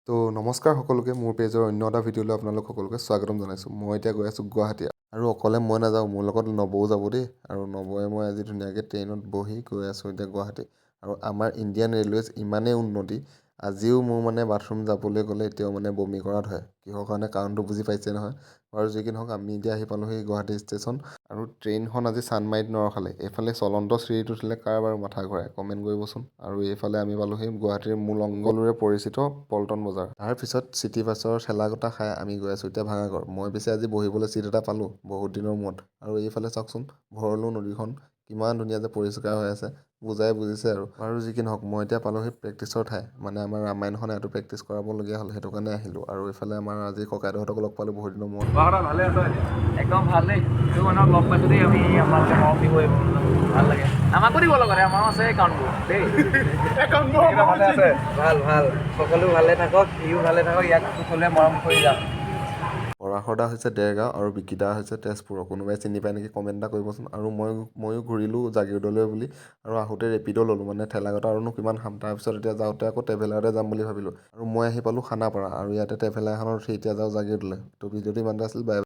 তো নমস্কাৰ সকলোকে মোৰ পেজৰ অন্য এটা ভিডিঅ'লৈ আপোনালোক সকলোকে স্বাগতম জনাইছোঁ। মই এতিয়া গৈ আছোঁ গুৱাহাটী আৰু অকলে মই নাযাওঁ, মোৰ লগত নবৌও যাব দেই। আৰু নবৌৱে মই আজি ধুনীয়াকৈ ট্ৰেইনত বহি গৈ আছোঁ এতিয়া গুৱাহাটী। আৰু আমাৰ ইণ্ডিয়ান ৰেলৱেজ ইমানেই উন্নতি, আজিও মোৰ মানে বাথৰুম যাবলৈ গ'লে এতিয়াও মানে বমি কৰাত হয়। কিহৰ কাৰণে কাৰণটো বুজি পাইছে নহয়। বাৰু যি কি নহওক, আমি এতিয়া আহি পালোঁহি গুৱাহাটী ষ্টেচন। আৰু ট্ৰেইনখন আজি চানমাৰিত নৰখালে। এইফালে চলন্ত চিৰিত উঠিলে কাৰ বাৰু মাথা ঘূৰাই কমেণ্ট কৰিবচোন। আৰু এইফালে আমি পালোঁহি গুৱাহাটীৰ মূল অংগলৰে পৰিচিত পল্টন বজাৰ। তাৰপিছত চিটি বাছৰ ঠেলাগোটা খাই আমি গৈ আছোঁ এতিয়া ভাঙাগড়। মই পিছে আজি বহিবলৈ চিট এটা পালোঁ বহুত দিনৰ মূৰত। আৰু এইফালে চাওকচোন, ভৰলু নদীখন কিমান ধুনীয়া যে পৰিষ্কাৰ হৈ আছে, বুজাই বুজিছে আৰু। বাৰু যি কি নহওক, মই এতিয়া পালোঁহি প্ৰেক্টিচৰ ঠাই। মানে আমাৰ ৰামায়ণখন ইয়াতো প্ৰেক্টিচ কৰাবলগীয়া হ'ল, সেইটো কাৰণে আহিলোঁ। আৰু এইফালে আমাৰ আজি ককাইদেউহঁতক লগ পালোঁ বহুত দিনৰ মূৰত। ভালে আছে একদম ভাল দেই। এইটো মানুহক লগ পাইছোঁ দেই, আমি আপোনালোকে মৰম দিব ভাল লাগে। আমাকো দিব লগতে, আমাৰো আছে একাউণ্টবোৰ দেই। ভালে আছে, ভাল ভাল, সকলো ভালে থাকক, ইও ভালে থাকক, ইয়াক সকলোৱে মৰম কৰি যাওক। পৰাশৰ হৈছে দেৰগাঁও আৰু বিকিদা হৈছে তেজপুৰৰ। কোনোবাই চিনি পায় নেকি কমেণ্ট এটা কৰিবচোন। আৰু ময়ো ঘূৰিলোঁ জাগীৰোডলৈ বুলি, আৰু আহোঁতে ৰেপিডো ল'লোঁ, মানে ঠেলাগটা আৰুনো কিমান খাম। তাৰপিছত এতিয়া যাওঁতে আকৌ ট্ৰেভেলাৰতে যাম বুলি ভাবিলোঁ। আৰু মই আহি পালোঁ খানাপাৰা, আৰু ইয়াতে ট্ৰেভেলাৰ এখনত উঠি এতিয়া যাওঁ জাগীৰোডলৈ। তো ভিডিঅ'টো ইমানতে আছিল, বাই।